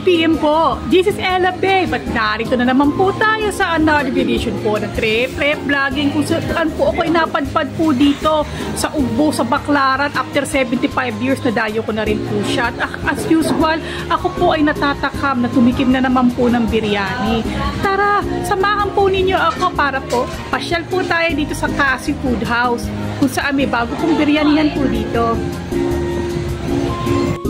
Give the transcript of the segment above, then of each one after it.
PM po. This is Ella Babe at narito na naman po tayo sa another edition po ng Trip Vlogging kung saan po ako inapadpad po dito sa Ugbo, sa Baclaran after 75 years na dayo ko na rin po siya. At as usual, ako po ay natatakam na tumikim na naman po ng biryani. Tara, samahan po ninyo ako para po pasyal po tayo dito sa Kasi Food House kung saan may bago kong biryanihan po dito.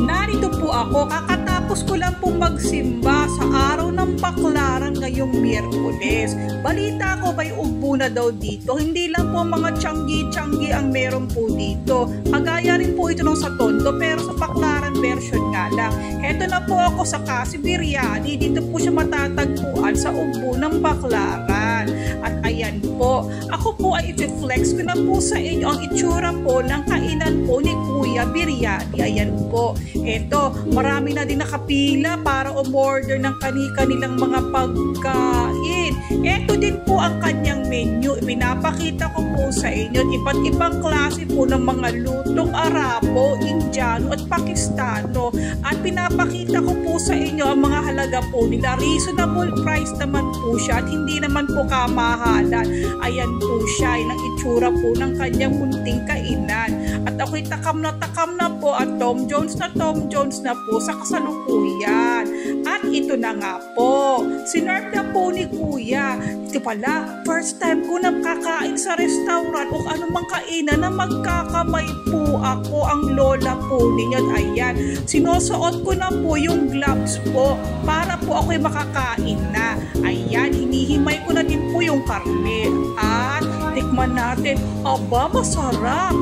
Narito po ako, kakatapos ko lang po magsimba sa araw ng Baclaran ngayong Miyerkules. Balita ko ba'y ugbo na daw dito? Hindi lang po mga tiyanggi-tiyanggi ang meron po dito. Kagaya rin po ito ng sa Tondo pero sa Baclaran version nga lang. Heto na po ako sa Kasi Biryani. Dito po siya matatagpuan sa ugbo ng Baclaran. At ayan po, ako po ay i-flex ko na po sa inyo ang itsura po ng kainan po ni Kuya Biryani. Ayan po. Eto, marami na din nakapila para umorder ng kanilang mga pagkain. Eto din po ang kanyang menu. Pinapakita ko po sa inyo iba't ibang klase po ng mga lutong Arabo, Indiano at Pakistano. At pinapakita ko po sa inyo ang mga halaga po nila. Reasonable price naman po siya at hindi naman po kamahalan. Ayan po siya, ilang itsura po ng kanyang munting kainan. At ako'y takam na po at Tom Jones na po sa kasalukuyan. At ito na nga po, sinerve na po ni Kuya. Ito pala, first time ko na kakain sa restaurant o anumang kainan na magkakamay po ako ang lola po ninyo. At ayan, sinusuot ko na po yung gloves po para po ako'y makakain na. Ayan, hinihimay ko na din po yung karne. At tikman natin, aba masarap.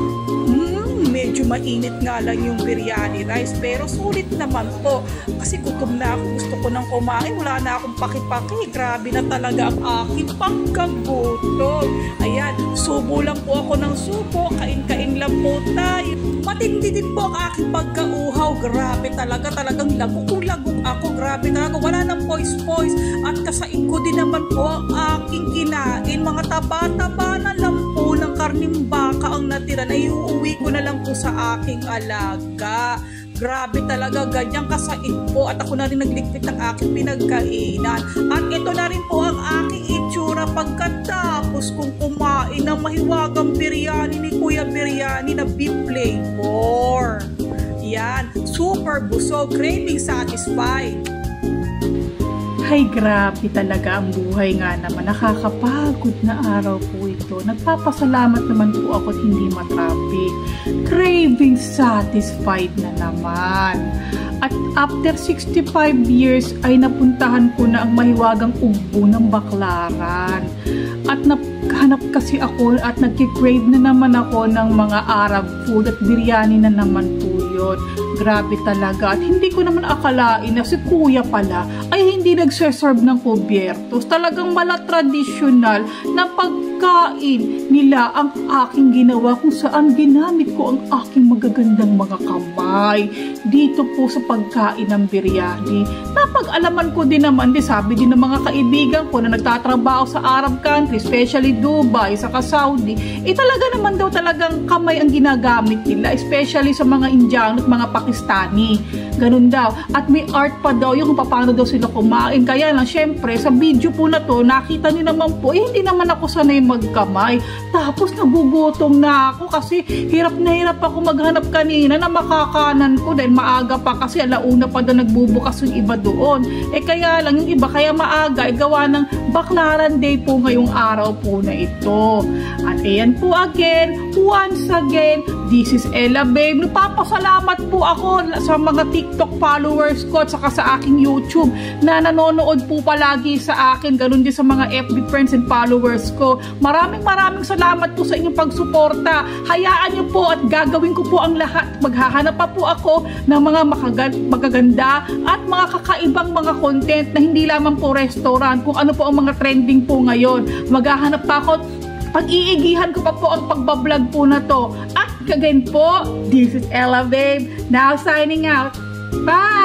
Medyo mainit nga lang yung biryani rice pero sulit naman po kasi gutom na ako, gusto ko nang kumain, wala na akong paki-paki, grabe na talaga ang aking pagkagutom. Ayan, subo lang po ako ng subo, kain-kain lang po tayo. Matindi din po ang aking pagkauhaw, grabe talagang lagok ako, grabe talaga, wala nang poise at kasain ko din naman po ang aking kinain, mga taba-taba na lang po ng karning baka ang natira na iuwi ko na lang po sa aking alaga. Grabe talaga, ganyang kasain po at ako na rin nagligpit ng aking pinagkainan. At ito na rin po ang aking itsura pagkatapos kong kumain ng mahiwagang biryani ni Kuya Biryani na beef flavor. Yan, super busog, craving satisfied. Ay, grabe talaga ang buhay nga naman. Nakakapagod na araw po ito. Nagpapasalamat naman po ako at hindi matraffic. Craving satisfied na naman. At after 65 years ay napuntahan ko na ang mahiwagang ugbo ng Baclaran. At naghanap kasi ako at nagki-crave na naman ako ng mga Arab food at biryani na naman po yun. Grabe talaga. At hindi ko naman akalain na si Kuya pala ay hindi nagseserve ng kubyertos. Talagang mala-tradisyonal na pagkain nila ang aking ginawa kung saan ginamit ko ang aking magagandang mga kamay dito po sa pagkain ng biryani. Napag-alaman ko din naman, sabi din ng mga kaibigan ko na nagtatrabaho sa Arab country, especially Dubai, saka Saudi, talaga naman daw talagang kamay ang ginagamit nila, especially sa mga Indiano at mga Pakistani. Ganun daw. At may art pa daw yung kung paano daw sila kumain. Kaya lang, syempre, sa video po na to, nakita niyo naman po, hindi naman ako sanay magkamay. Tapos nagugutom na ako kasi hirap na hirap ako maghanap kanina na makakanan ko dahil maaga pa kasi alauna pa daw nagbubukas yung iba doon. Kaya lang yung iba, kaya maaga, gawa ng Baclaran Day po ngayong araw po na ito. At ayan po again, once again, this is Ella Babe. Nagpapasalamat po ako sa mga TikTok followers ko at saka sa aking YouTube na nanonood po palagi sa akin. Ganun din sa mga FB friends and followers ko. Maraming salamat po sa inyong pagsuporta. Hayaan niyo po at gagawin ko po ang lahat. Maghahanap pa po ako ng mga magaganda at mga kakaibang mga content na hindi lamang po restaurant, kung ano po ang mga trending po ngayon. Maghahanap pa ako, pag-iigihan ko pa po ang pagbablog po na to. At again po, this is Ella Babe, now signing out. Bye!